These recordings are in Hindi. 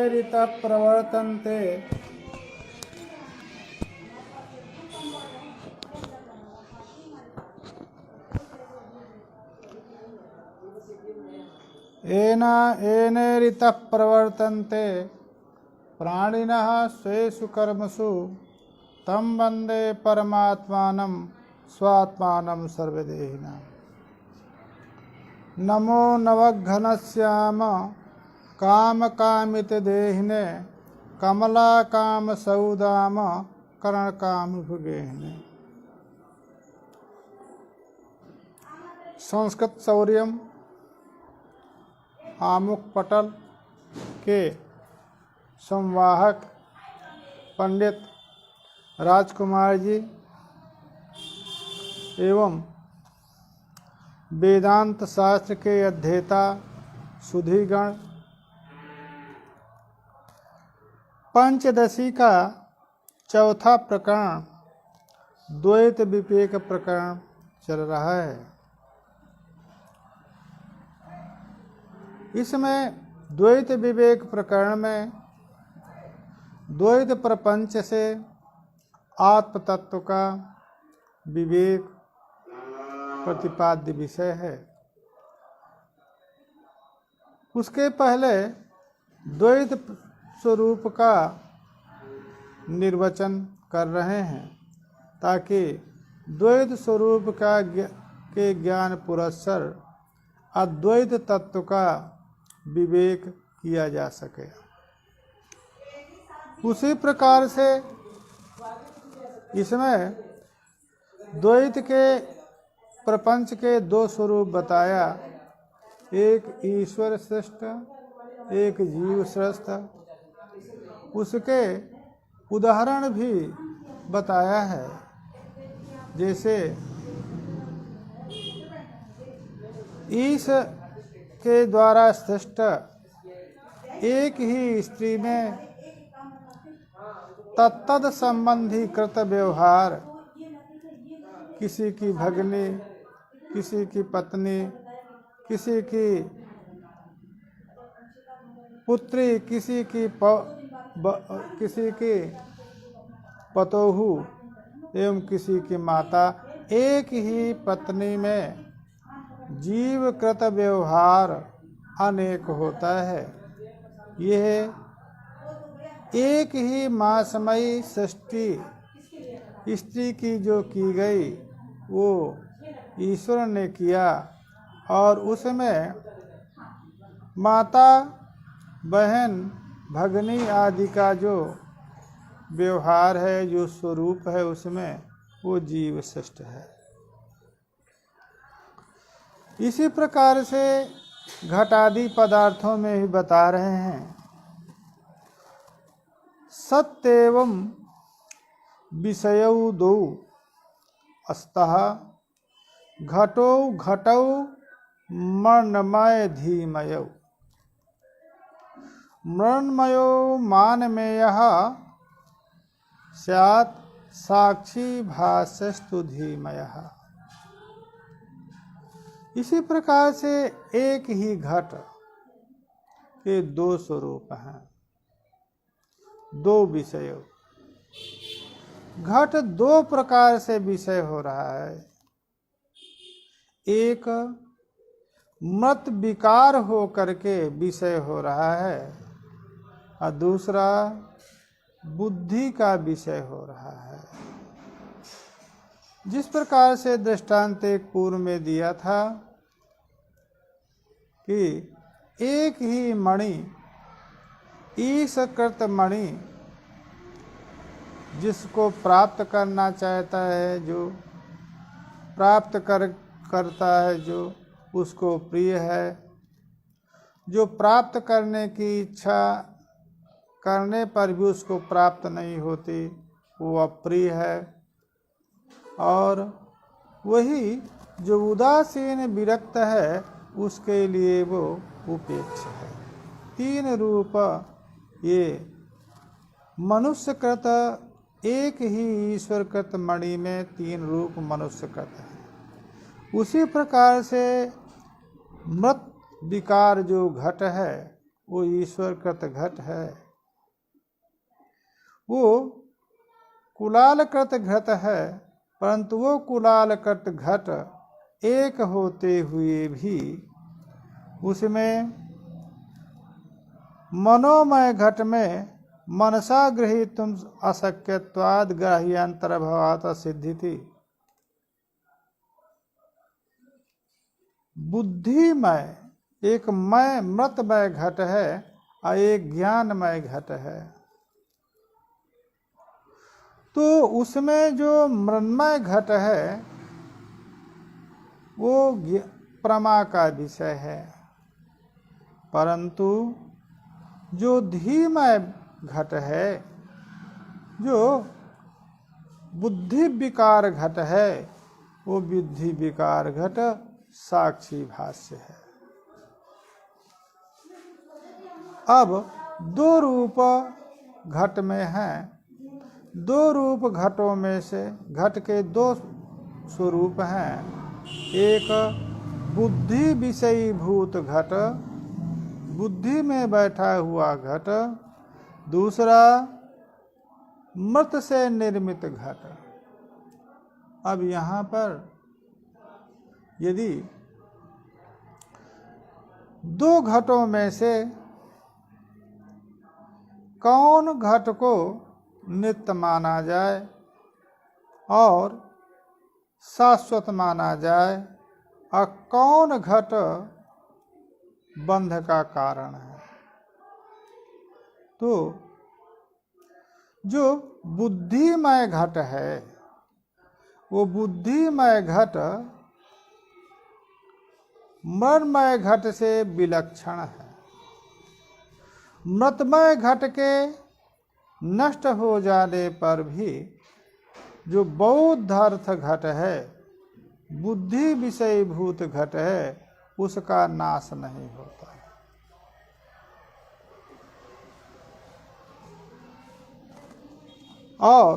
ऋतः प्रवर्तन्ते येने ऋतः प्रवर्तन्ते प्राणिनः स्वेषु कर्मसु तं वन्दे परमात्मानं स्वात्मानं सर्वदेहिनां। नमो नवघनश्याम कामकामितदेहिने कमलाकामसौदाम करणकामिभुगेहिने। संस्कृत शौर्यम आमुख पटल के संवाहक पंडित राजकुमार जी एवं वेदांत शास्त्र के अध्येता सुधीगण, पंचदशी का चौथा प्रकरण द्वैत विवेक प्रकरण चल रहा है। इसमें द्वैत विवेक प्रकरण में द्वैत प्रपंच से आत्म तत्व का विवेक प्रतिपाद्य विषय है। उसके पहले द्वैत स्वरूप का निर्वचन कर रहे हैं ताकि द्वैत स्वरूप के ज्ञान पुरस्सर अद्वैत तत्व का विवेक किया जा सके। उसी प्रकार से इसमें द्वैत के प्रपंच के दो स्वरूप बताया, एक ईश्वर श्रेष्ठ, एक जीव श्रेष्ठ। उसके उदाहरण भी बताया है, जैसे ईश के द्वारा श्रेष्ठ एक ही स्त्री में तत्तद संबंधी कृत व्यवहार, किसी की भगनी, किसी की पत्नी, किसी की पुत्री, किसी की पतोहू एवं किसी की माता, एक ही पत्नी में जीवकृत व्यवहार अनेक होता है। यह एक ही मासमयी सृष्टि स्त्री की जो की गई वो ईश्वर ने किया, और उसमें माता, बहन, भगनी आदि का जो व्यवहार है, जो स्वरूप है, उसमें वो जीव श्रेष्ठ है। इसी प्रकार से घटादि पदार्थों में ही बता रहे हैं, सत्येवं विषयौ दो अस्तः घटौ घटौ मृण्मय धीमयौ। मृण्मयो मानमेयः स्यात् साक्षी भासस्तु धीमयः। इसी प्रकार से एक ही घट के दो स्वरूप हैं, दो विषय। घट दो प्रकार से विषय हो रहा है, एक मत विकार हो करके विषय हो रहा है और दूसरा बुद्धि का विषय हो रहा है। जिस प्रकार से दृष्टांत एक पूर्व में दिया था कि एक ही मणि, ईशकृत मणि, जिसको प्राप्त करना चाहता है, जो प्राप्त करता है, जो उसको प्रिय है, जो प्राप्त करने की इच्छा करने पर भी उसको प्राप्त नहीं होती, वो अप्रिय है। और वही जो उदासीन विरक्त है, उसके लिए वो उपेक्ष है। तीन रूप ये मनुष्यकृत, एक ही ईश्वरकृत मणि में तीन रूप मनुष्यकृत है। उसी प्रकार से मृत विकार जो घट है वो ईश्वर कृत घट है। वो कुलाल कृत घट है, परंतु वो कुलाल कृत घट एक होते हुए भी उसमें मनोमय घट में मनसा गृहीतुम अशक्यत्वाद ग्राह्यांतरभावात् सिद्धि थी। बुद्धिमय एक मय मृतमय घट है और एक ज्ञानमय घट है। तो उसमें जो मृन्मय घट है वो प्रमा का विषय है, परंतु जो धीमय घट है, जो बुद्धि विकार घट है, वो बुद्धि विकार घट साक्षी भाष्य है। अब दो रूप घट में हैं, दो रूप घटों में से घट के दो स्वरूप हैं। एक बुद्धि विषयीभूत घट, बुद्धि में बैठा हुआ घट, दूसरा मृत से निर्मित घट। अब यहाँ पर यदि दो घटों में से कौन घट को नित्य माना जाए और शाश्वत माना जाए और कौन घट बंध का कारण है, तो जो बुद्धिमय घट है वो बुद्धिमय घट मृन्मय घट से विलक्षण है। मृतमय घट के नष्ट हो जाने पर भी जो बौद्ध अर्थ घट है, बुद्धि विषयीभूत घट है, उसका नाश नहीं होता है। और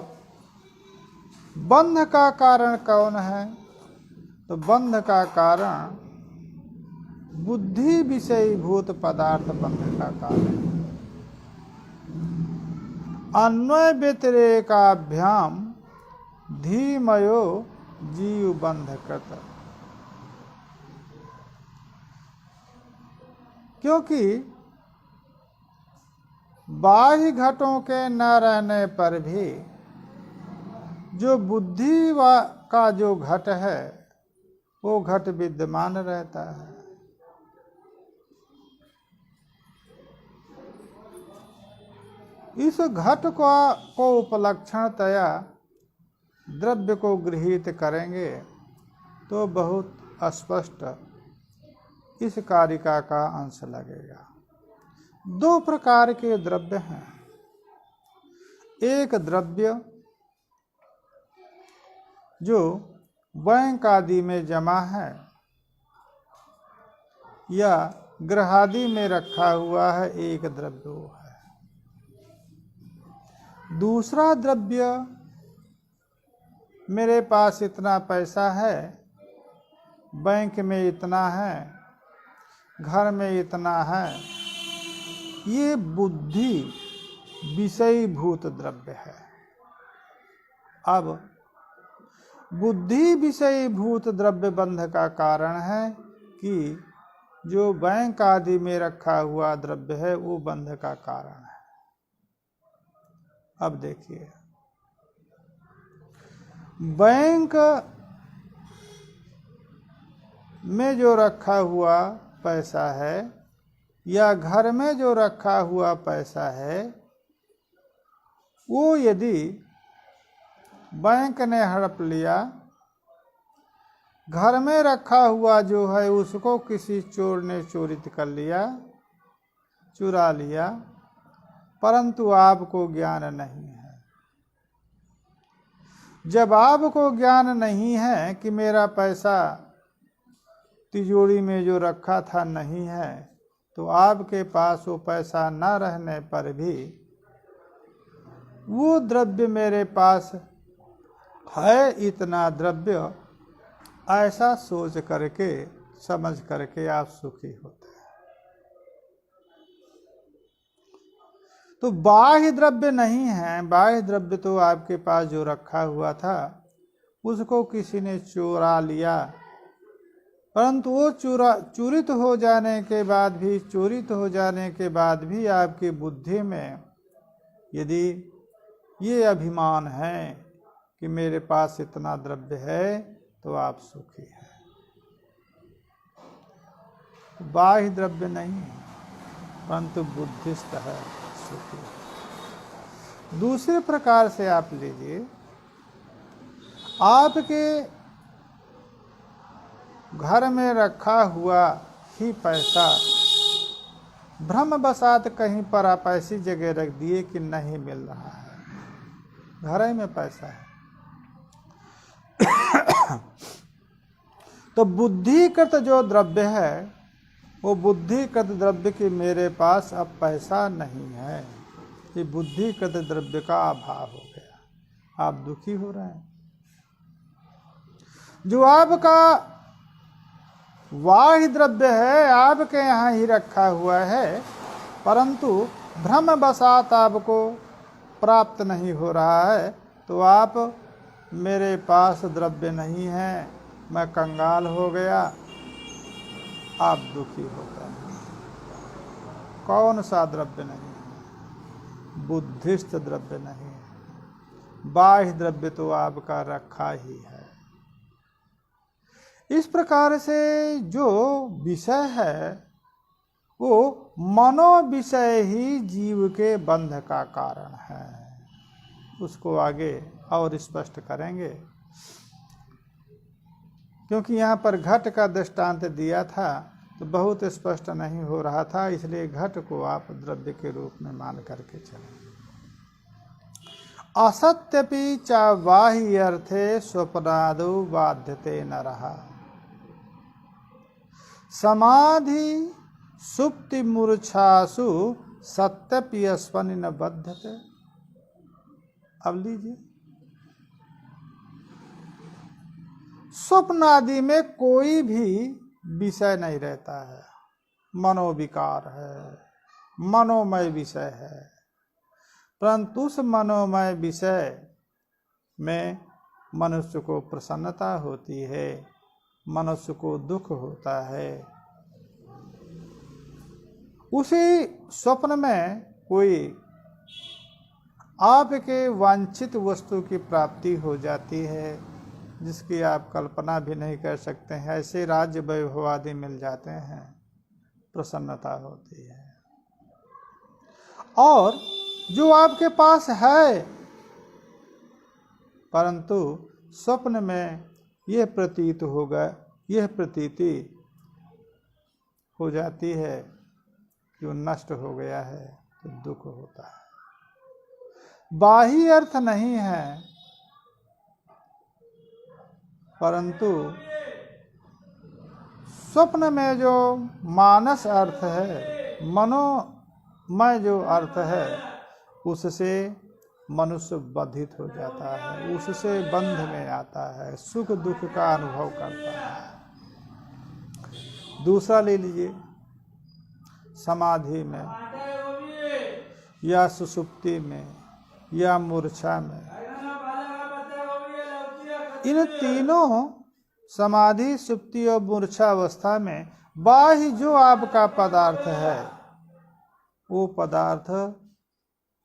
बंध का कारण कौन है, तो बंध का कारण बुद्धि विषयीभूत पदार्थ बंध का कारण है। अन्वय व्यतिरेकाभ्याम धीमयो जीव बंधकृत। क्योंकि बाह्य घटों के न रहने पर भी जो बुद्धि का जो घट है वो घट विद्यमान रहता है। इस घट को उपलक्षणतया द्रव्य को गृहीत करेंगे तो बहुत स्पष्ट इस कारिका का अंश लगेगा। दो प्रकार के द्रव्य हैं। एक द्रव्य जो बैंक आदि में जमा है या गृहादि में रखा हुआ है, एक द्रव्य वो है। दूसरा द्रव्य मेरे पास इतना पैसा है, बैंक में इतना है, घर में इतना है, ये बुद्धि विषयीभूत द्रव्य है। अब बुद्धि विषयीभूत द्रव्य बंध का कारण है कि जो बैंक आदि में रखा हुआ द्रव्य है वो बंध का कारण है। अब देखिए, बैंक में जो रखा हुआ पैसा है या घर में जो रखा हुआ पैसा है, वो यदि बैंक ने हड़प लिया, घर में रखा हुआ जो है उसको किसी चोर ने चोरित कर लिया, चुरा लिया, परंतु आपको ज्ञान नहीं है। जब आपको ज्ञान नहीं है कि मेरा पैसा तिजोरी में जो रखा था नहीं है, तो आपके पास वो पैसा न रहने पर भी वो द्रव्य मेरे पास है, इतना द्रव्य, ऐसा सोच करके समझ करके आप सुखी होते हैं। तो बाह्य द्रव्य नहीं है, बाह्य द्रव्य तो आपके पास जो रखा हुआ था उसको किसी ने चुरा लिया, परंतु वो चोरित हो जाने के बाद भी आपकी बुद्धि में यदि ये अभिमान है कि मेरे पास इतना द्रव्य है तो आप सुखी हैं। बाह्य द्रव्य नहीं है परंतु बुद्धिस्त है, सुखी है। दूसरे प्रकार से आप लीजिए, आपके घर में रखा हुआ ही पैसा भ्रमवशात कहीं पर आप ऐसी जगह रख दिए कि नहीं मिल रहा है, घर ही में पैसा है। तो बुद्धिकृत जो द्रव्य है वो बुद्धिकृत द्रव्य की मेरे पास अब पैसा नहीं है, ये बुद्धिकृत द्रव्य का अभाव हो गया, आप दुखी हो रहे हैं। जो आपका बाह्य द्रव्य है आपके यहाँ ही रखा हुआ है, परंतु भ्रमवशात आपको प्राप्त नहीं हो रहा है, तो आप मेरे पास द्रव्य नहीं है, मैं कंगाल हो गया, आप दुखी होते हैं। कौन सा द्रव्य नहीं है? बुद्धिस्त द्रव्य नहीं है, बाह्य द्रव्य तो आपका रखा ही है। इस प्रकार से जो विषय है वो मनो विषय ही जीव के बंध का कारण है। उसको आगे और स्पष्ट करेंगे, क्योंकि यहाँ पर घट का दृष्टांत दिया था तो बहुत स्पष्ट नहीं हो रहा था, इसलिए घट को आप द्रव्य के रूप में मान करके चलें। असत्यपि च बाह्य अर्थे स्वप्नादो बाध्यते न रहा, समाधि सुप्ति मूर्छासु सत्यपि अस्वनि न बद्धते। अब लीजिए, स्वप्न आदि में कोई भी विषय नहीं रहता है, मनोविकार है, मनोमय विषय है, परंतु उस मनोमय विषय में मनुष्य को प्रसन्नता होती है, मनुष्य को दुख होता है। उसी स्वप्न में कोई आपके वांछित वस्तु की प्राप्ति हो जाती है जिसकी आप कल्पना भी नहीं कर सकते हैं, ऐसे राज्य वैभव आदि मिल जाते हैं, प्रसन्नता होती है। और जो आपके पास है परंतु स्वप्न में यह प्रतीति हो जाती है कि वो नष्ट हो गया है, तो दुख होता है। बाह्य अर्थ नहीं है परंतु स्वप्न में जो मानस अर्थ है, मनोमय जो अर्थ है, उससे मनुष्य बंधित हो जाता है, उससे बंध में आता है, सुख दुख का अनुभव करता है। दूसरा ले लीजिए, समाधि में या सुषुप्ति में या मूर्छा में, इन तीनों समाधि, सुप्ति और मूर्छा अवस्था में बाह्य जो आपका पदार्थ है वो पदार्थ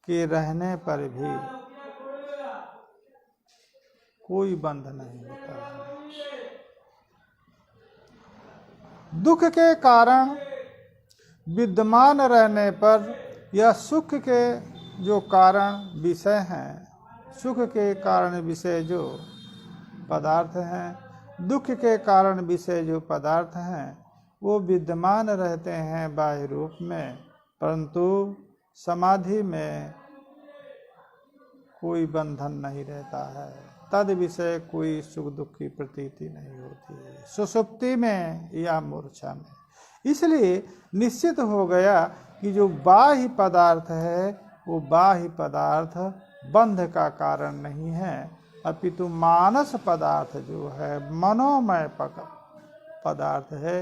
के रहने पर भी कोई बंध नहीं होता है। दुख के कारण विद्यमान रहने पर या सुख के जो कारण विषय हैं, सुख के कारण विषय जो पदार्थ हैं, दुख के कारण विषय जो पदार्थ हैं, वो विद्यमान रहते हैं बाह्य रूप में, परंतु समाधि में कोई बंधन नहीं रहता है, तद विषय कोई सुख दुख की प्रतीति नहीं होती है, सुषुप्ति में या मूर्छा में। इसलिए निश्चित हो गया कि जो बाह्य पदार्थ है वो बाह्य पदार्थ बंध का कारण नहीं है, अपितु मानस पदार्थ जो है, मनोमय पदार्थ है,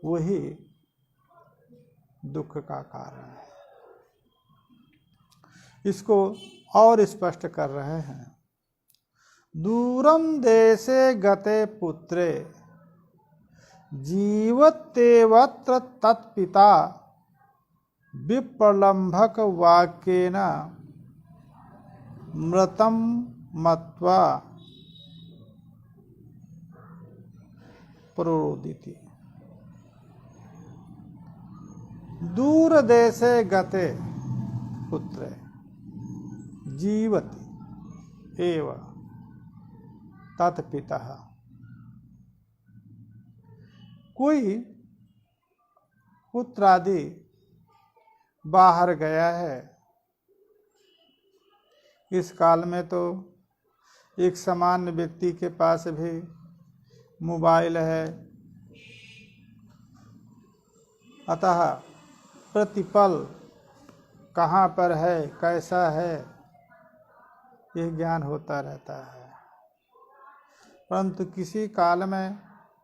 वही दुख का कारण है। इसको और स्पष्ट कर रहे हैं। दूरम देशे गते पुत्रे जीवत्येवत्र तत्पिता विप्रलंभक वाक्येन मृतं मत्वा प्रोदिति। दूर देशे गते पुत्रे जीवति एव तत्पिता। कोई पुत्र आदि बाहर गया है। इस काल में तो एक सामान्य व्यक्ति के पास भी मोबाइल है, अतः प्रतिपल कहाँ पर है, कैसा है, यह ज्ञान होता रहता है। परंतु किसी काल में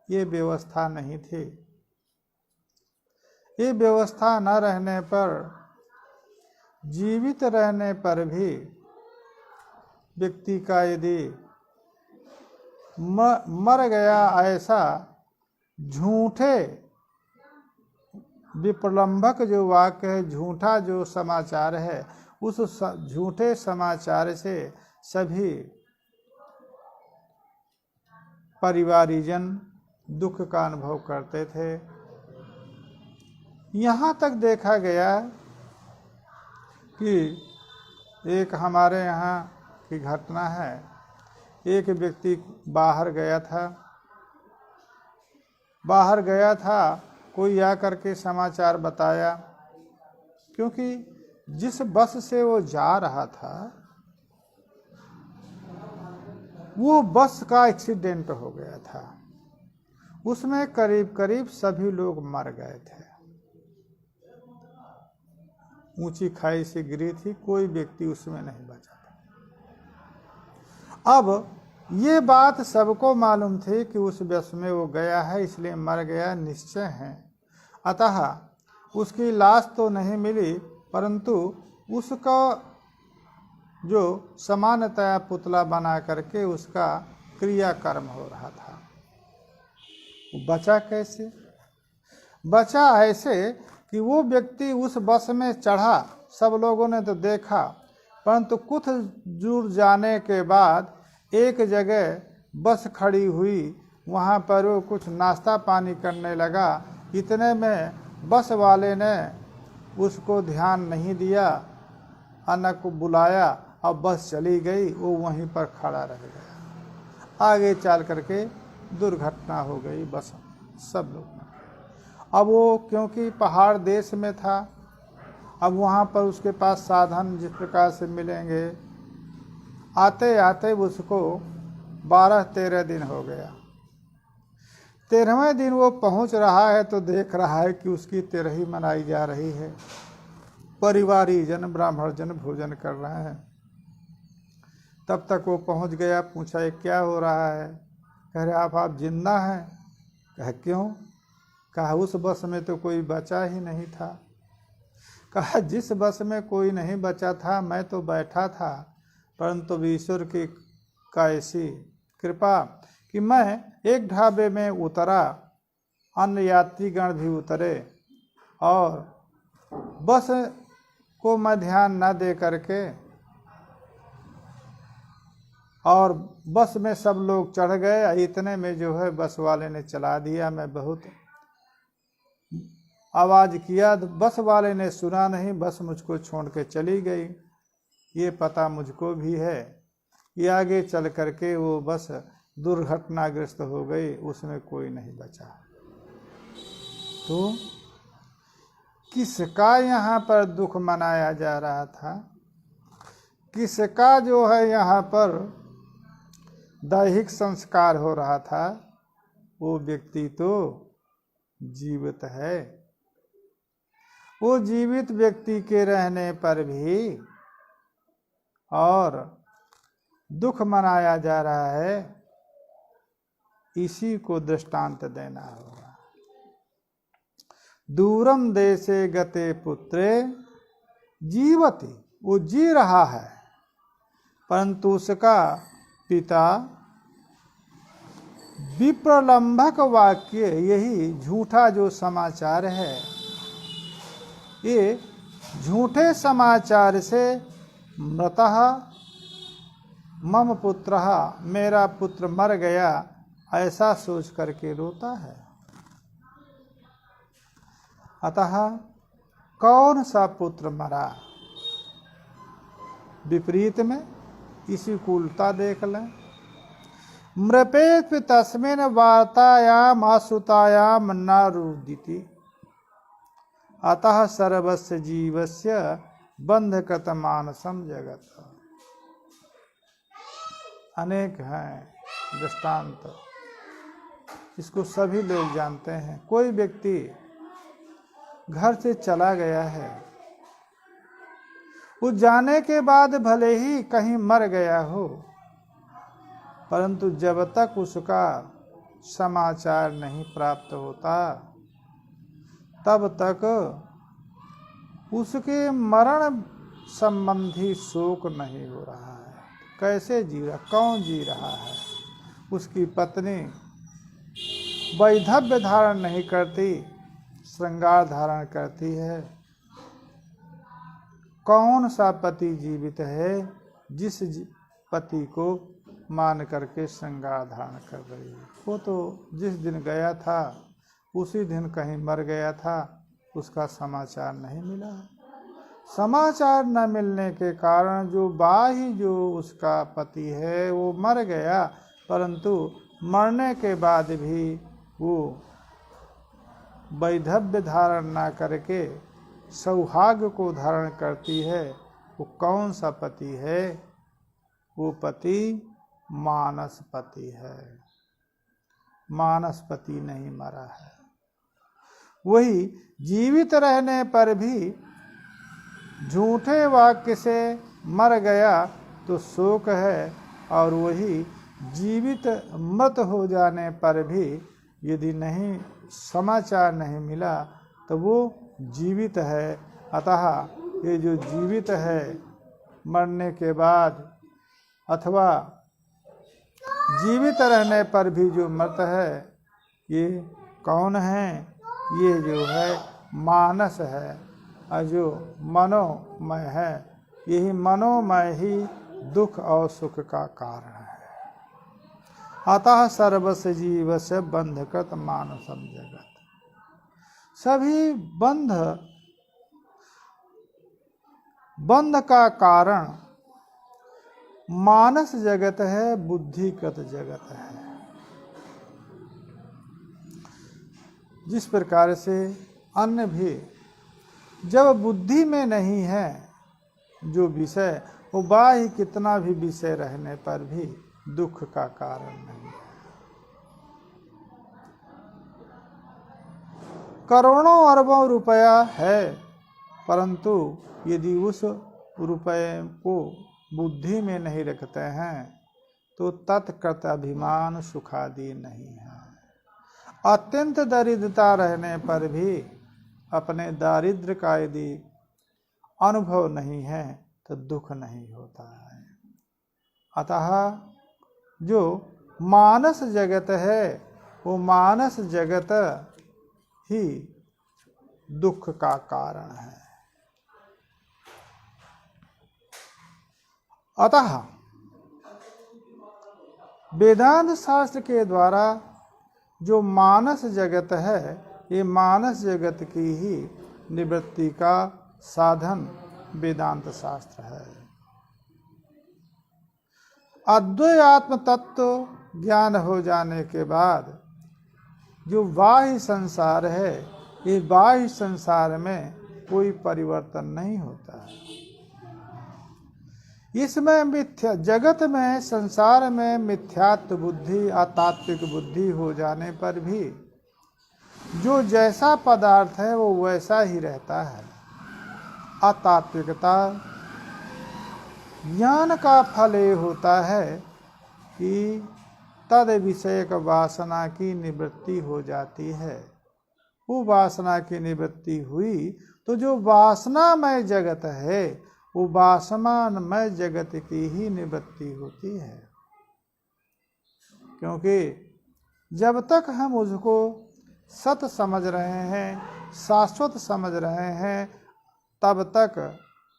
ये व्यवस्था नहीं थी। ये व्यवस्था न रहने पर, जीवित रहने पर भी व्यक्ति का यदि मर गया ऐसा झूठे विप्रलंभक जो वाक्य है, झूठा जो समाचार है, उस झूठे समाचार से सभी परिवारीजन दुख का अनुभव करते थे। यहाँ तक देखा गया कि एक हमारे यहाँ की घटना है। एक व्यक्ति बाहर गया था, कोई आकर के समाचार बताया, क्योंकि जिस बस से वो जा रहा था वो बस का एक्सीडेंट हो गया था। उसमें करीब करीब सभी लोग मर गए थे। ऊंची खाई से गिरी थी, कोई व्यक्ति उसमें नहीं बचा था। अब ये बात सबको मालूम थी कि उस बस में वो गया है, इसलिए मर गया निश्चय है। अतः उसकी लाश तो नहीं मिली, परंतु उसका जो समानतया पुतला बना करके उसका क्रियाकर्म हो रहा था। वो बचा कैसे? बचा ऐसे कि वो व्यक्ति उस बस में चढ़ा, सब लोगों ने तो देखा, परंतु कुछ दूर जाने के बाद एक जगह बस खड़ी हुई, वहाँ पर वो कुछ नाश्ता पानी करने लगा। इतने में बस वाले ने उसको ध्यान नहीं दिया, अन्ना को बुलाया और बस चली गई। वो वहीं पर खड़ा रह गया। आगे चल करके दुर्घटना हो गई बस सब लोग। अब वो क्योंकि पहाड़ देश में था, अब वहाँ पर उसके पास साधन जिस प्रकार से मिलेंगे, आते आते उसको 12-13 दिन हो गया। 13वें दिन वो पहुँच रहा है तो देख रहा है कि उसकी तेरही मनाई जा रही है। परिवारी जन, ब्राह्मण जन भोजन कर रहे हैं। तब तक वो पहुँच गया, पूछा ये क्या हो रहा है? कह रहे आप जिंदा हैं? कहा क्यों? कहा उस बस में तो कोई बचा ही नहीं था। कहा जिस बस में कोई नहीं बचा था मैं तो बैठा था, परंतु ईश्वर की का ऐसी कृपा कि मैं एक ढाबे में उतरा, अन्य यात्रीगण भी उतरे, और बस को मैं ध्यान न दे करके और बस में सब लोग चढ़ गए। इतने में जो है बस वाले ने चला दिया। मैं बहुत आवाज़ किया, बस वाले ने सुना नहीं, बस मुझको छोड़ के चली गई। ये पता मुझको भी है। ये आगे चल करके वो बस दुर्घटनाग्रस्त हो गई, उसमें कोई नहीं बचा। तो किसका यहाँ पर दुख मनाया जा रहा था? किसका जो है यहाँ पर दैहिक संस्कार हो रहा था? वो व्यक्ति तो जीवित है। वो जीवित व्यक्ति के रहने पर भी और दुख मनाया जा रहा है, इसी को दृष्टांत देना होगा। दूरम देशे गते पुत्रे जीवति वो जी रहा है, परंतु उसका पिता विप्रलंभक वाक्य, यही झूठा जो समाचार है, ये झूठे समाचार से मृतः मम पुत्रः, मेरा पुत्र मर गया, ऐसा सोच करके रोता है। अतः कौन सा पुत्र मरा? विपरीत में इसी कूलता देख लें। मृपेत तस्मिन् वार्तायाम अश्रुतायाम न रुदिति, अतः सर्वस्य जीवस्य बंधकृत मानसम जगत। अनेक हैं दृष्टांत, इसको सभी लोग जानते हैं। कोई व्यक्ति घर से चला गया है, उस जाने के बाद भले ही कहीं मर गया हो, परंतु जब तक उसका समाचार नहीं प्राप्त होता तब तक उसके मरण संबंधी शोक नहीं हो रहा है। कैसे जी रहा, कौन जी रहा है? उसकी पत्नी वैधव्य धारण नहीं करती, श्रृंगार धारण करती है। कौन सा पति जीवित है जिस पति को मान करके श्रृंगार धारण कर रही है? वो तो जिस दिन गया था उसी दिन कहीं मर गया था, उसका समाचार नहीं मिला। समाचार न मिलने के कारण जो बाही जो उसका पति है वो मर गया, परंतु मरने के बाद भी वो वैधव्य धारण न करके सौभाग्य को धारण करती है। वो कौन सा पति है? वो पति मानस पति है। मानस पति नहीं मरा है। वही जीवित रहने पर भी झूठे वाक्य से मर गया तो शोक है, और वही जीवित मृत हो जाने पर भी यदि नहीं समाचार नहीं मिला तो वो जीवित है। अतः ये जो जीवित है मरने के बाद अथवा जीवित रहने पर भी जो मृत है, ये कौन है? ये जो है मानस है, और जो मनोमय है, यही मनोमय ही दुख और सुख का कारण है। अतः सर्वस्य जीवस्य बंधकृत मानसम जगत। सभी बंध का कारण मानस जगत है, बुद्धिकृत जगत है। जिस प्रकार से अन्य भी जब बुद्धि में नहीं है जो विषय, वो बाह्य कितना भी विषय रहने पर भी दुख का कारण नहीं है। करोड़ों अरबों रुपया है, परंतु यदि उस रुपये को बुद्धि में नहीं रखते हैं तो तत्कृत अभिमान सुखादि नहीं है। अत्यंत दरिद्रता रहने पर भी अपने दारिद्र्य का यदि अनुभव नहीं है तो दुख नहीं होता है। अतः जो मानस जगत है वो मानस जगत ही दुख का कारण है। अतः वेदांत शास्त्र के द्वारा जो मानस जगत है, ये मानस जगत की ही निवृत्ति का साधन वेदांत शास्त्र है। अद्वैत आत्म तत्व ज्ञान हो जाने के बाद जो बाह्य संसार है, ये बाह्य संसार में कोई परिवर्तन नहीं होता है। इसमें मिथ्या जगत में संसार में मिथ्यात्व बुद्धि अतात्विक बुद्धि हो जाने पर भी जो जैसा पदार्थ है वो वैसा ही रहता है। अतात्विकता ज्ञान का फल ये होता है कि तद विषयक वासना की निवृत्ति हो जाती है। वो वासना की निवृत्ति हुई तो जो वासनामय जगत है वो वासनामय जगत की ही निवृत्ति होती है। क्योंकि जब तक हम उसको सत समझ रहे हैं, शाश्वत समझ रहे हैं, तब तक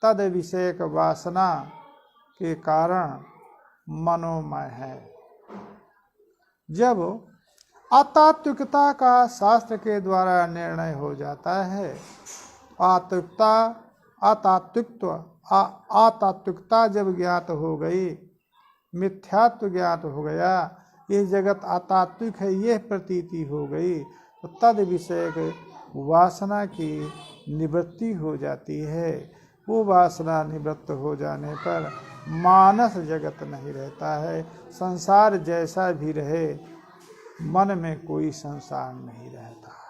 तद विषयक वासना के कारण मनोमय है। जब अतात्विकता का शास्त्र के द्वारा निर्णय हो जाता है, अतात्विकता जब ज्ञात हो गई, मिथ्यात्व ज्ञात हो गया, ये जगत अतात्विक है, यह प्रतीति हो गई, तो तद विषय वासना की निवृत्ति हो जाती है। वो वासना निवृत्त हो जाने पर मानस जगत नहीं रहता है। संसार जैसा भी रहे, मन में कोई संसार नहीं रहता है।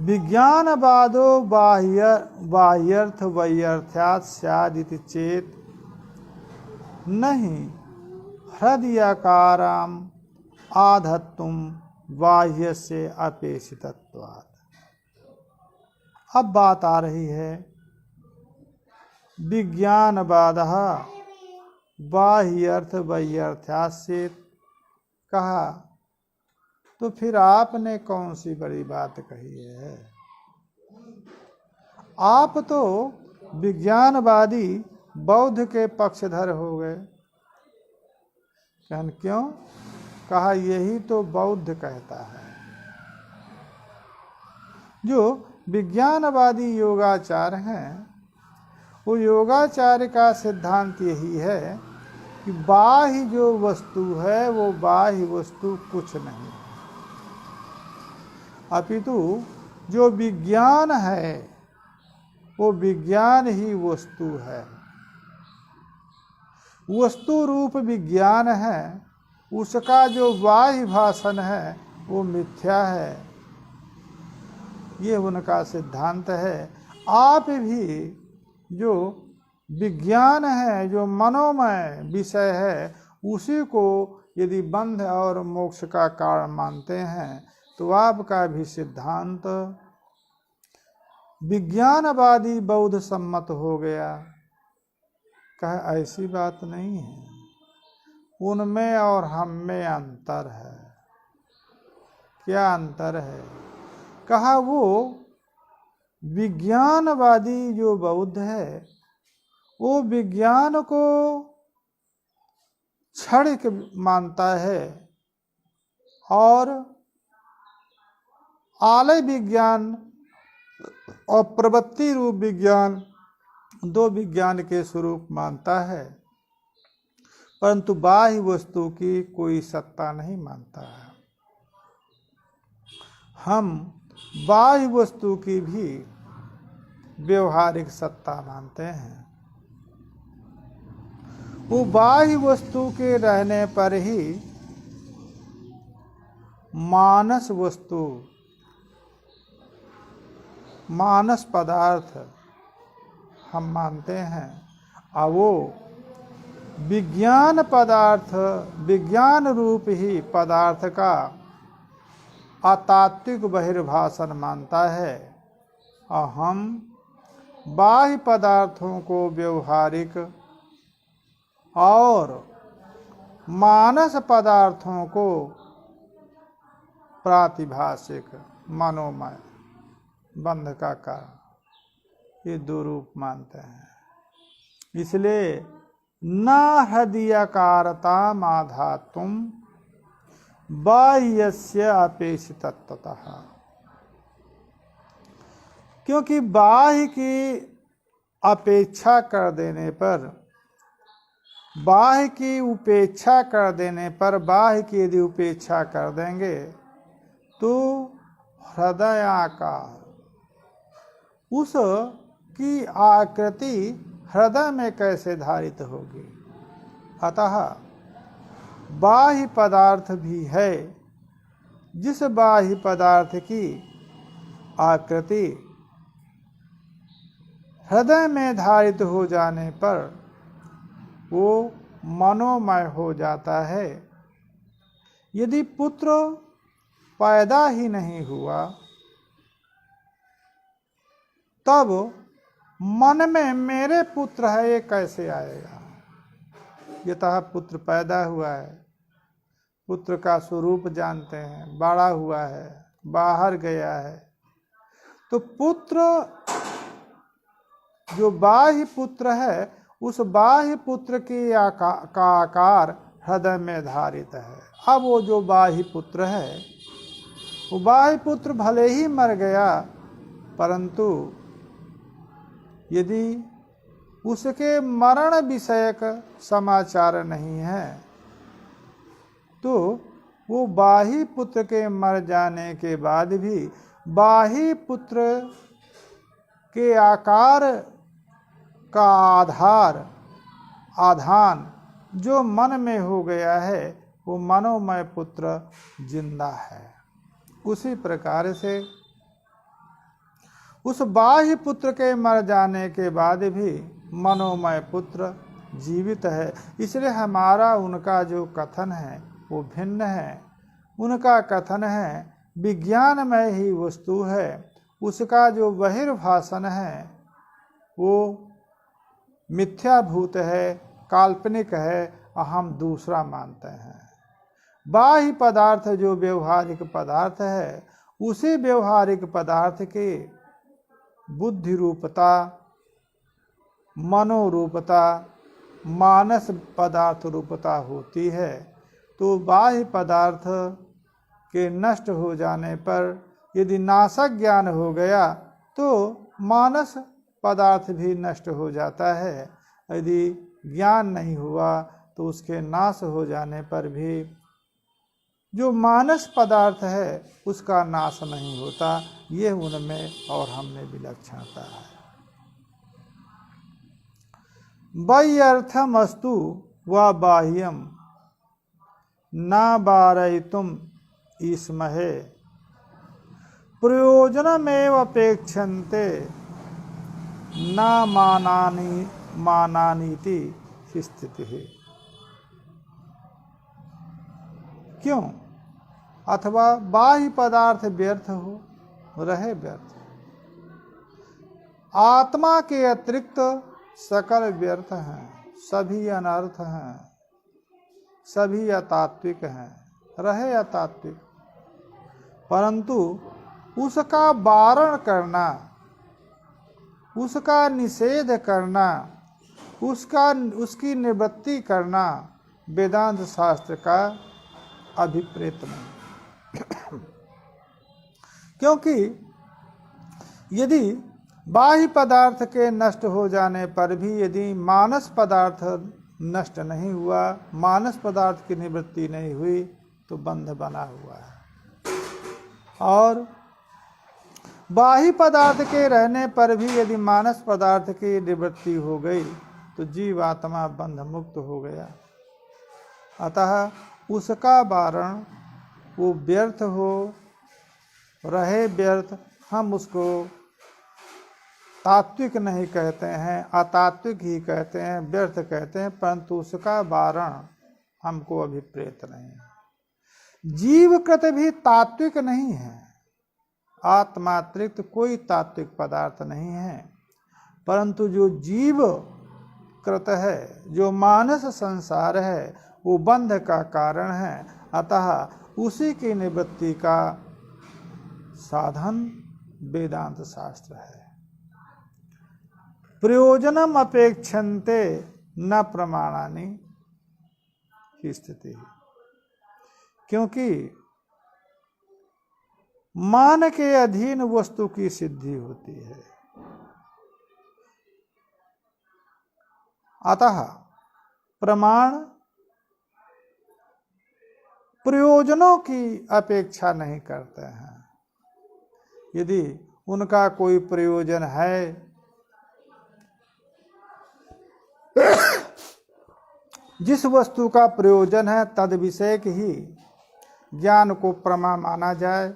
विज्ञानवादो बाह्यर्थ वैयर्थ्यात् स्यादिति चेत नहीं हृदयाकाराम आधत्तुम बाह्य से अपेक्षितत्वात्। अब बात आ रही है विज्ञानवादः बाह्यर्थ वैयर्थ्यात् से कहा, तो फिर आपने कौन सी बड़ी बात कही है? आप तो विज्ञानवादी बौद्ध के पक्षधर हो गए। क्यों? कहा यही तो बौद्ध कहता है। जो विज्ञानवादी योगाचार हैं, वो योगाचार का सिद्धांत यही है कि बाह्य जो वस्तु है वो बाह्य वस्तु कुछ नहीं है, अपितु जो विज्ञान है वो विज्ञान ही वस्तु है। वस्तु रूप विज्ञान है, उसका जो बाह्य भाषण है वो मिथ्या है। ये उनका सिद्धांत है। आप भी जो विज्ञान है, जो मनोमय विषय है, उसी को यदि बंध और मोक्ष का कारण मानते हैं तो आपका भी सिद्धांत विज्ञानवादी बौद्ध सम्मत हो गया। कहा ऐसी बात नहीं है, उनमें और हम में अंतर है। क्या अंतर है? कहा वो विज्ञानवादी जो बौद्ध है वो विज्ञान को क्षणिक मानता है और आलय विज्ञान और प्रवृत्ति रूप विज्ञान दो विज्ञान के स्वरूप मानता है, परंतु बाह्य वस्तु की कोई सत्ता नहीं मानता है। हम बाह्य वस्तु की भी व्यवहारिक सत्ता मानते हैं। वो बाह्य वस्तु के रहने पर ही मानस वस्तु, मानस पदार्थ हम मानते हैं, और वो विज्ञान पदार्थ, विज्ञान रूप ही पदार्थ का अतात्विक बहिर्भाषण मानता है, और हम बाह्य पदार्थों को व्यवहारिक और मानस पदार्थों को प्रातिभाषिक मनोमय बंध का कारण, ये दो रूप मानते हैं। इसलिए न हृदयाकारता माधातुम बाह्यस्य अपेक्षितत्वतः, क्योंकि बाह्य की अपेक्षा कर देने पर, बाह्य की उपेक्षा कर देने पर, बाह्य की यदि उपेक्षा कर देंगे तो हृदयाकार, उस की आकृति हृदय में कैसे धारित होगी? अतः बाह्य पदार्थ भी है, जिस बाह्य पदार्थ की आकृति हृदय में धारित हो जाने पर वो मनोमय हो जाता है। यदि पुत्र पैदा ही नहीं हुआ तब मन में मेरे पुत्र है ये कैसे आएगा? यतः पुत्र पैदा हुआ है, पुत्र का स्वरूप जानते हैं, बड़ा हुआ है, बाहर गया है, तो पुत्र जो बाह्य पुत्र है उस बाह्य पुत्र की का आकार हृदय में धारित है। अब वो जो बाह्य पुत्र है, वो बाह्य पुत्र भले ही मर गया, परंतु यदि उसके मरण विषयक समाचार नहीं है तो वो बाह्य पुत्र के मर जाने के बाद भी बाह्य पुत्र के आकार का आधान जो मन में हो गया है वो मनोमय पुत्र जिंदा है। उसी प्रकार से उस बाह्य पुत्र के मर जाने के बाद भी मनोमय पुत्र जीवित है। इसलिए हमारा उनका जो कथन है वो भिन्न है। उनका कथन है विज्ञानमय ही वस्तु है, उसका जो बहिर्भाषण है वो मिथ्याभूत है, काल्पनिक है, हम दूसरा मानते हैं। बाह्य पदार्थ जो व्यवहारिक पदार्थ है, उसी व्यवहारिक पदार्थ की बुद्धि रूपता, मनोरूपता, मानस पदार्थ रूपता होती है। तो बाह्य पदार्थ के नष्ट हो जाने पर यदि नाशक ज्ञान हो गया तो मानस पदार्थ भी नष्ट हो जाता है। यदि ज्ञान नहीं हुआ तो उसके नाश हो जाने पर भी जो मानस पदार्थ है उसका नाश नहीं होता। ये उनमें और हमें विलक्षणता है। बाह्यर्थमस्तु व बाह्यम न वारयितुम ईस्महे प्रयोजनमेव अपेक्षन्ते न मानानीति स्थिति है। क्यों? अथवा बाह्य पदार्थ व्यर्थ हो रहे व्यर्थ, आत्मा के अतिरिक्त सकल व्यर्थ हैं, सभी अनर्थ हैं, सभी अतात्विक हैं, रहे अतात्विक। परंतु उसका वारण करना, उसका निषेध करना, उसकी निवृत्ति करना वेदांत शास्त्र का अभिप्रेत नहीं। क्योंकि यदि बाह्य पदार्थ के नष्ट हो जाने पर भी यदि मानस पदार्थ नष्ट नहीं हुआ, मानस पदार्थ की निवृत्ति नहीं हुई तो बंध बना हुआ है। और बाह्य पदार्थ के रहने पर भी यदि मानस पदार्थ की निवृत्ति हो गई तो जीवात्मा बंध मुक्त हो गया। अतः उसका वारण वो व्यर्थ हो रहे व्यर्थ, हम उसको तात्विक नहीं कहते हैं, अतात्विक ही कहते हैं, व्यर्थ कहते हैं, परंतु उसका वारण हमको अभिप्रेत नहीं है। जीवकृत भी तात्विक नहीं है, आत्मातिरिक्त कोई तात्विक पदार्थ नहीं है, परंतु जो जीव कृत है, जो मानस संसार है, वो बंध का कारण है। अतः उसी की निवृत्ति का साधन वेदांत शास्त्र है। प्रयोजनम अपेक्षन्ते न प्रमाणानि की स्थिति है। क्योंकि मान के अधीन वस्तु की सिद्धि होती है। अतः प्रमाण प्रयोजनों की अपेक्षा नहीं करते हैं। यदि उनका कोई प्रयोजन है, जिस वस्तु का प्रयोजन है तद विषय ही ज्ञान को प्रमा माना जाए।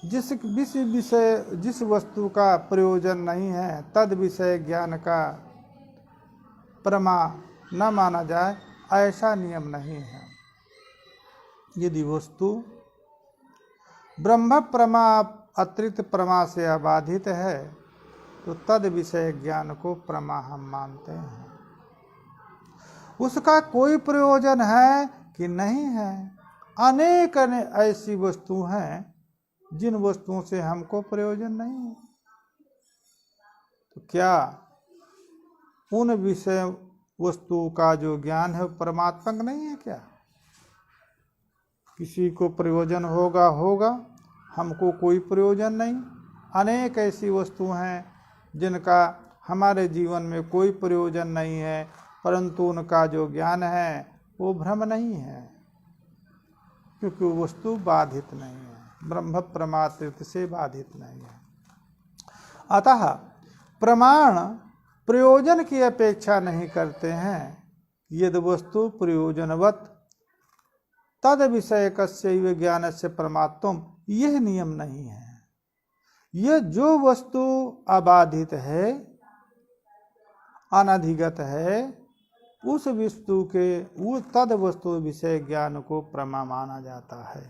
जिस वस्तु का प्रयोजन नहीं है तद विषय ज्ञान का प्रमा न माना जाए, ऐसा नियम नहीं है। यदि वस्तु ब्रह्म प्रमा अतिरिक्त प्रमा से अबाधित है तो तद विषय ज्ञान को प्रमा हम मानते हैं। उसका कोई प्रयोजन है कि नहीं है? अनेक ऐसी वस्तु हैं जिन वस्तुओं से हमको प्रयोजन नहीं है। तो क्या उन विषय वस्तु का जो ज्ञान है परमात्मक नहीं है क्या? किसी को प्रयोजन होगा, हमको कोई प्रयोजन नहीं। अनेक ऐसी वस्तु हैं जिनका हमारे जीवन में कोई प्रयोजन नहीं है, परंतु उनका जो ज्ञान है वो भ्रम नहीं है, क्योंकि वो वस्तु बाधित नहीं है, ब्रह्म प्रमात्रित से बाधित नहीं है। अतः प्रमाण प्रयोजन की अपेक्षा नहीं करते हैं। यदि वस्तु प्रयोजनवत तद विषय कस्य ज्ञान से परमात्म, यह नियम नहीं है। यह जो वस्तु अबाधित है, अनधिगत है, उस वस्तु के वो तद वस्तु विषय ज्ञान को प्रमा माना जाता है।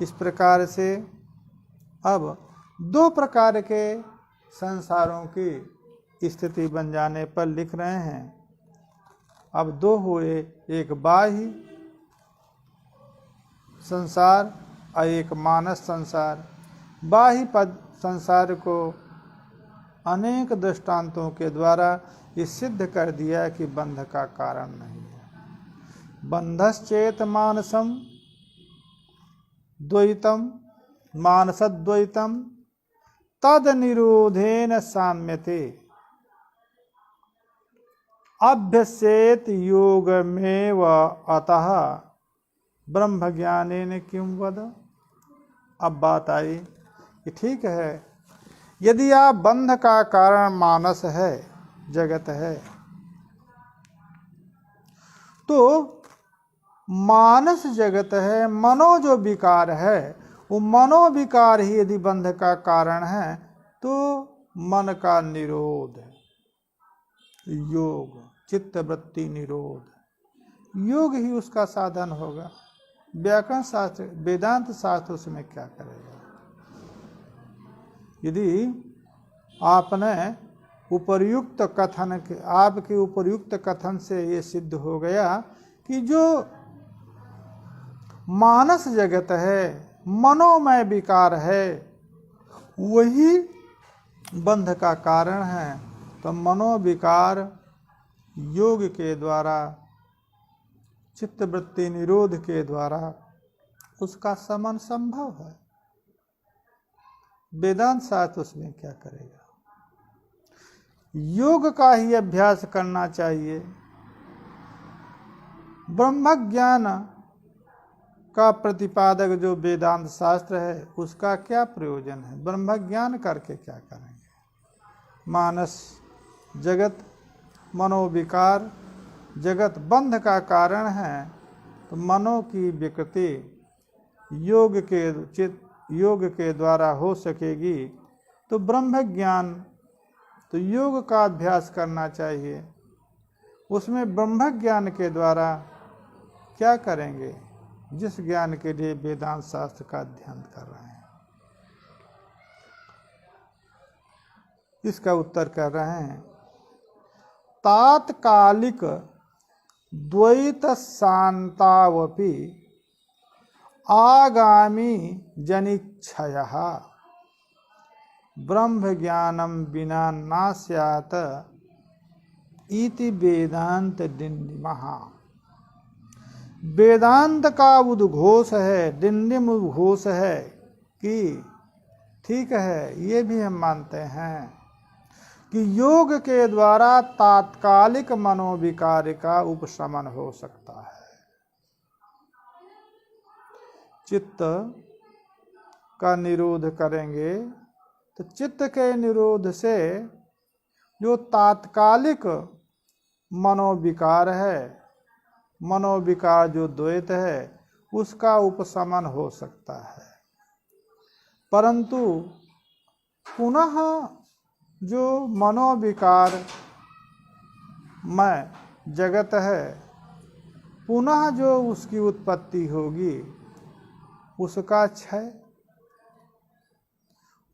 इस प्रकार से अब दो प्रकार के संसारों की स्थिति बन जाने पर लिख रहे हैं। अब दो हुए, एक बाह्य संसार और एक मानस संसार। बाह्य पद संसार को अनेक दृष्टांतों के द्वारा ये सिद्ध कर दिया कि बंध का कारण नहीं है। बंधश्चेत मानसम द्वैतम मानसद्वैतम तद निरोधेन साम्यते अभ्यसेत योगमेव अतः ब्रह्म ज्ञानेन किं वद। अब बात आई कि ठीक है, यदि आप बंध का कारण मानस है, जगत है, तो मानस जगत है, मनो जो विकार है, वो मनोविकार ही यदि बंध का कारण है, तो मन का निरोध, योग, चित्त वृत्ति निरोध, योग ही उसका साधन होगा। व्याकरण शास्त्र, वेदांत शास्त्र उसमें क्या करेगा? यदि आपने उपर्युक्त कथन, आपके उपर्युक्त कथन से ये सिद्ध हो गया कि जो मानस जगत है, मनोमय विकार है, वही बंध का कारण है, तो मनोविकार योग के द्वारा, चित्तवृत्ति निरोध के द्वारा उसका शमन संभव है। वेदांत शास्त्र उसमें क्या करेगा? योग का ही अभ्यास करना चाहिए। ब्रह्म ज्ञान का प्रतिपादक जो वेदांत शास्त्र है, उसका क्या प्रयोजन है? ब्रह्म ज्ञान करके क्या करेंगे? मानस जगत, मनोविकार जगत बंध का कारण है, तो मनो की विकृति योग के द्वारा हो सकेगी। तो ब्रह्म ज्ञान, तो योग का अभ्यास करना चाहिए। उसमें ब्रह्म ज्ञान के द्वारा क्या करेंगे? जिस ज्ञान के लिए वेदांत शास्त्र का अध्ययन कर रहे हैं। इसका उत्तर कर रहे हैं, तात्कालिक द्वैत शांतावपि आगामी जनिक्षयः ब्रह्म ज्ञानम बिना ना स्यात् इति वेदांत डिंडिमः। वेदांत का उद्घोष है, डिंडिम उद्घोष है कि ठीक है, ये भी हम मानते हैं कि योग के द्वारा तात्कालिक मनोविकार का उपशमन हो सकता है। चित्त का निरोध करेंगे तो चित्त के निरोध से जो तात्कालिक मनोविकार है, मनोविकार जो द्वैत है, उसका उपशमन हो सकता है। परंतु पुनः जो मनोविकार में जगत है, पुनः जो उसकी उत्पत्ति होगी, उसका क्षय,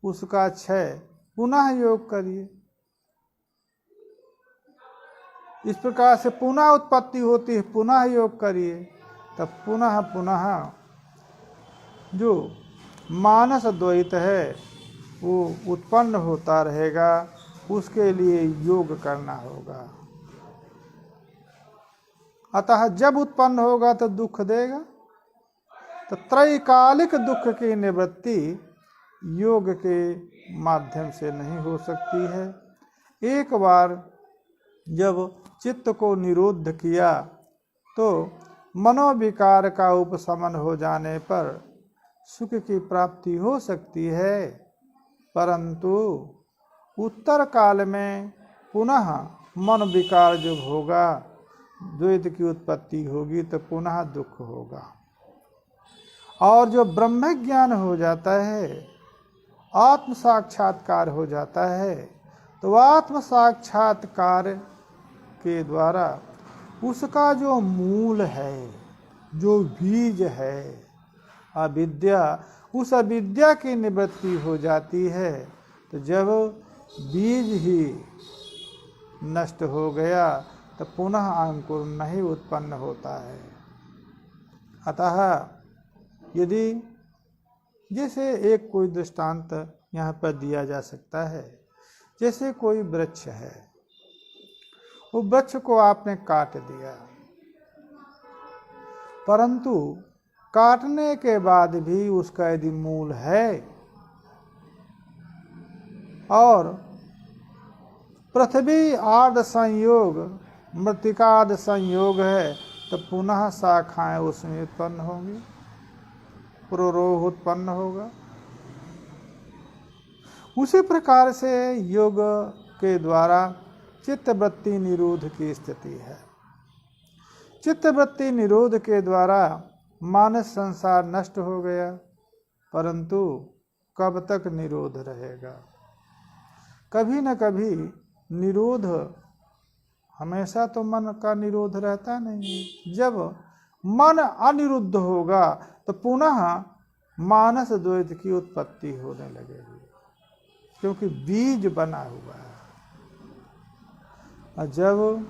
उसका क्षय पुनः योग करिए। इस प्रकार से पुनः उत्पत्ति होती है, पुनः योग करिए, तब पुनः पुनः जो मानस द्वैत है वो उत्पन्न होता रहेगा। उसके लिए योग करना होगा। अतः जब उत्पन्न होगा तो दुख देगा, तो त्रैकालिक दुख की निवृत्ति योग के माध्यम से नहीं हो सकती है। एक बार जब चित्त को निरोध किया तो मनोविकार का उपशमन हो जाने पर सुख की प्राप्ति हो सकती है, परंतु उत्तर काल में पुनः मन विकार जब होगा, द्वैत की उत्पत्ति होगी, तो पुनः दुख होगा। और जो ब्रह्म ज्ञान हो जाता है, आत्म साक्षात्कार हो जाता है, तो आत्म साक्षात्कार के द्वारा उसका जो मूल है, जो बीज है अविद्या, उस अविद्या की निवृत्ति हो जाती है। तो जब बीज ही नष्ट हो गया तो पुनः अंकुर नहीं उत्पन्न होता है। अतः यदि जैसे एक कोई दृष्टांत यहाँ पर दिया जा सकता है, जैसे कोई वृक्ष है, वो वृक्ष को आपने काट दिया, परंतु काटने के बाद भी उसका यदि मूल है और पृथ्वी आद संयोग मृतिकाद संयोग है, तो पुनः शाखाएं उसमें उत्पन्न होंगी, पुरोरोह उत्पन्न होगा। उसी प्रकार से योग के द्वारा चित्तवृत्ति निरोध की स्थिति है। चित्तवृत्ति निरोध के द्वारा मानस संसार नष्ट हो गया, परंतु कब तक निरोध रहेगा? कभी न कभी निरोध, हमेशा तो मन का निरोध रहता नहीं है। जब मन अनिरुद्ध होगा तो पुनः मानस द्वैत की उत्पत्ति होने लगेगी, क्योंकि बीज बना हुआ है। और जब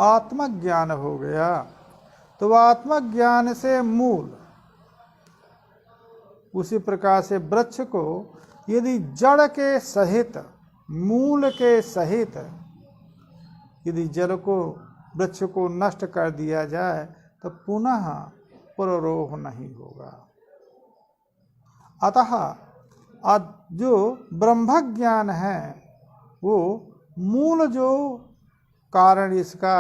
आत्मज्ञान हो गया तो आत्मज्ञान से मूल, उसी प्रकार से वृक्ष को यदि जड़ के सहित, मूल के सहित यदि जड़ को, वृक्ष को नष्ट कर दिया जाए तो पुनः पुरोरोह नहीं होगा। अतः जो ब्रह्म ज्ञान है वो मूल जो कारण इसका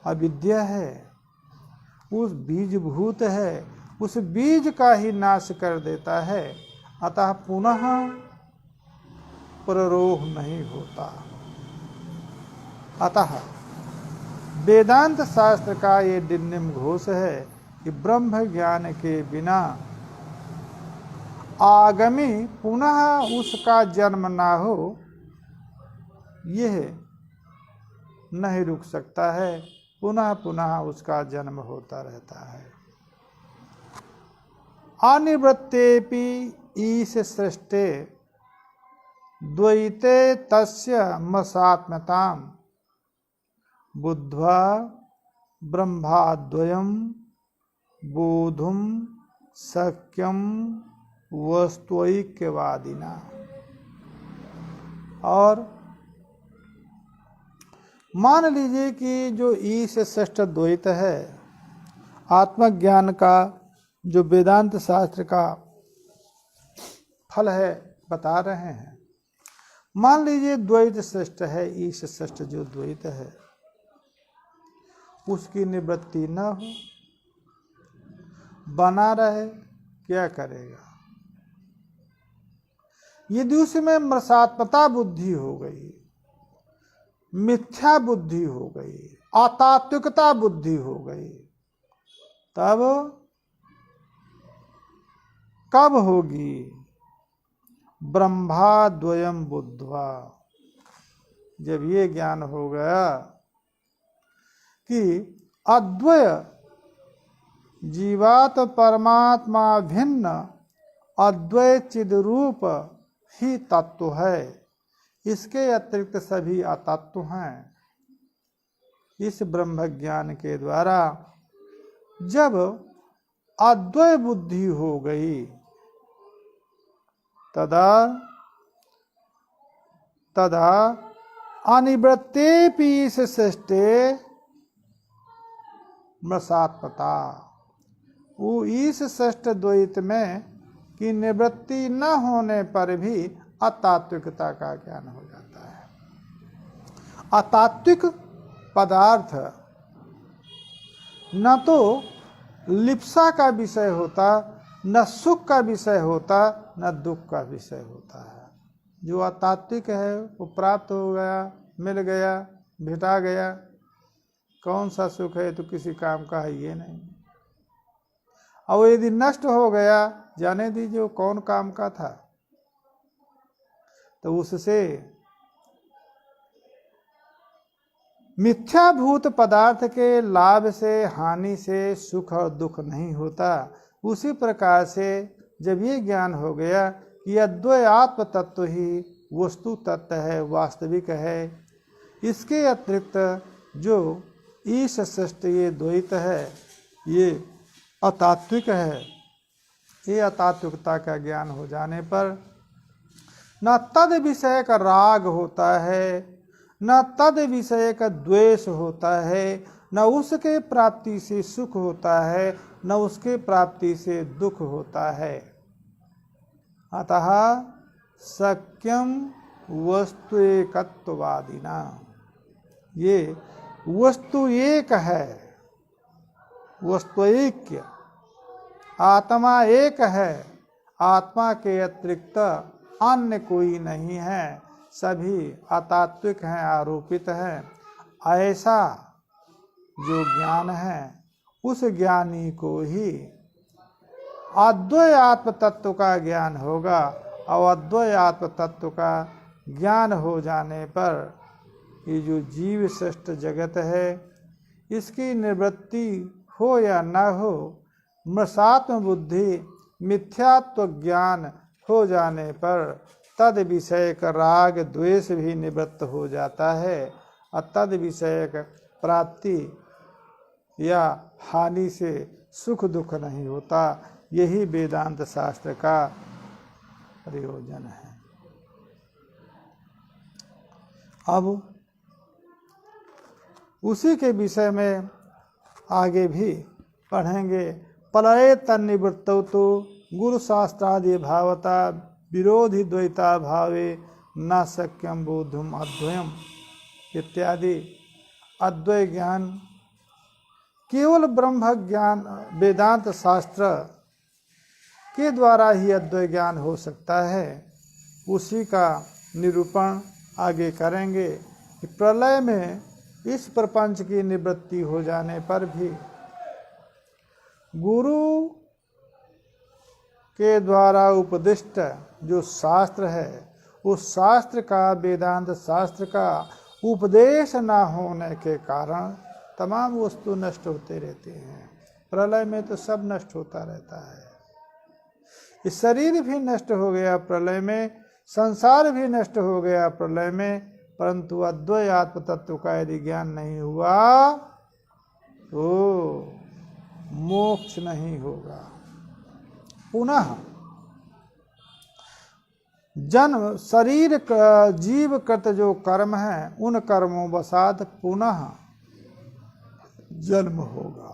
अविद्या है, उस बीजभूत है, उस बीज का ही नाश कर देता है। अतः पुनः पुरोरोह नहीं होता। अतः वेदांत शास्त्र का ये दिव्यम घोष है कि ब्रह्म ज्ञान के बिना आगामी पुनः उसका जन्म ना हो, यह नहीं रुक सकता है। पुनः पुनः उसका जन्म होता रहता है। अनिवृत्तेपि ईश सृष्टे द्वैते तस्य मसात्मतां बुद्ध्वा ब्रह्माद्वयं बोधुं शक्यं वस्तुैक्यवादिना। और मान लीजिए कि जो ईश श्रेष्ठ द्वैत है, आत्मज्ञान का जो वेदांत शास्त्र का फल है बता रहे हैं। मान लीजिए द्वैत श्रेष्ठ है, ईश श्रेष्ठ जो द्वैत है उसकी निवृत्ति न हो, बना रहे, क्या करेगा? यदि उसमें मृषात्मता बुद्धि हो गई, मिथ्या बुद्धि हो गई, अतात्विकता बुद्धि हो गई, तब कब होगी? ब्रह्माद्वयं बुद्ध्वा, जब ये ज्ञान हो गया कि अद्वय जीवात परमात्मा भिन्न अद्वैत चिद रूप ही तत्व है, इसके अतिरिक्त सभी अतत्व हैं। इस ब्रह्म ज्ञान के द्वारा जब अद्वैत बुद्धि हो गई तदा अनिवृत्तेपि सृष्टे मृषात्मता, वो इस षष्ठ द्वैत में कि निवृत्ति न होने पर भी अतात्विकता का ज्ञान हो जाता है। अतात्विक पदार्थ न तो लिप्सा का विषय होता, न सुख का विषय होता, न दुख का विषय होता है। जो अतात्विक है वो प्राप्त हो गया, मिल गया, भेटा गया, कौन सा सुख है तो किसी काम का है ये नहीं। और यदि नष्ट हो गया, जाने दीजिए वो कौन काम का था। तो उससे मिथ्याभूत पदार्थ के लाभ से, हानि से सुख और दुख नहीं होता। उसी प्रकार से जब ये ज्ञान हो गया कि अद्वैत आत्म तत्व ही वस्तु तत्व है, वास्तविक है, इसके अतिरिक्त जो ईश सृष्ट ये द्वैत है, ये अतात्विक है। ये अतात्विकता का ज्ञान हो जाने पर न तद विषय का राग होता है, न तद विषय का द्वेष होता है, न उसके प्राप्ति से सुख होता है, न उसके प्राप्ति से दुख होता है। अतः सक्यम वस्तु एकत्ववादिना, ये वस्तु एक है, वस्तु ऐक्य, आत्मा एक है, आत्मा के अतिरिक्त अन्य कोई नहीं है, सभी अतात्विक हैं, आरोपित हैं। ऐसा जो ज्ञान है उस ज्ञानी को ही अद्वैत आत्म तत्व का ज्ञान होगा। और अद्वैत आत्म तत्व का ज्ञान हो जाने पर ये जो जीव श्रेष्ठ जगत है, इसकी निवृत्ति हो या न हो, मृषात्म बुद्धि मिथ्यात्व ज्ञान हो जाने पर तद विषयक राग द्वेष भी निवृत्त हो जाता है और तद विषयक प्राप्ति या हानि से सुख दुख नहीं होता। यही वेदांत शास्त्र का प्रयोजन है। अब उसी के विषय में आगे भी पढ़ेंगे। प्रलय तन्निवृत्तौ तो गुरु शास्त्रादि भावता विरोधी द्वैता भावे न शक्यम बोधुम अद्वयम इत्यादि। अद्वैत ज्ञान केवल ब्रह्म ज्ञान वेदांत शास्त्र के द्वारा ही अद्वैत ज्ञान हो सकता है। उसी का निरूपण आगे करेंगे कि प्रलय में इस प्रपंच की निवृत्ति हो जाने पर भी गुरु के द्वारा उपदिष्ट जो शास्त्र है, उस शास्त्र का, वेदांत शास्त्र का उपदेश न होने के कारण तमाम वस्तु नष्ट होते रहते हैं। प्रलय में तो सब नष्ट होता रहता है। इस शरीर भी नष्ट हो गया प्रलय में, संसार भी नष्ट हो गया प्रलय में, परंतु अद्वैत आत्म तत्व का यदि ज्ञान नहीं हुआ तो मोक्ष नहीं होगा। पुनः जन्म शरीर जीव कृत जो कर्म है, उन कर्मों वसात पुनः जन्म होगा।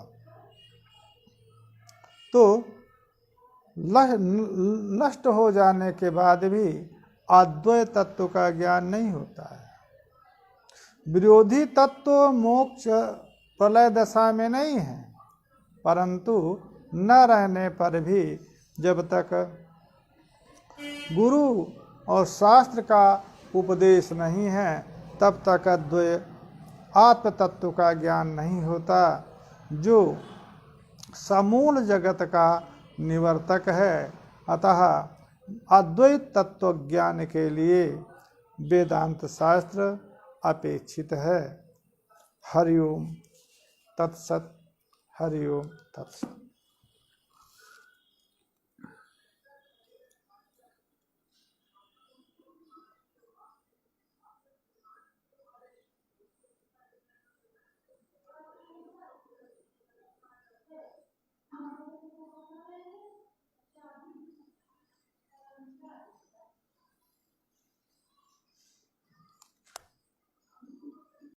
तो नष्ट हो जाने के बाद भी अद्वैत तत्व का ज्ञान नहीं होता है। विरोधी तत्व मोक्ष प्रलय दशा में नहीं है, परंतु न रहने पर भी जब तक गुरु और शास्त्र का उपदेश नहीं है, तब तक अद्वैत आत्म तत्व का ज्ञान नहीं होता, जो समूल जगत का निवर्तक है। अतः अद्वैत तत्व ज्ञान के लिए वेदांत शास्त्र अपेक्षित है। हरि ओम तत्सत। हरि ओम तत्सत।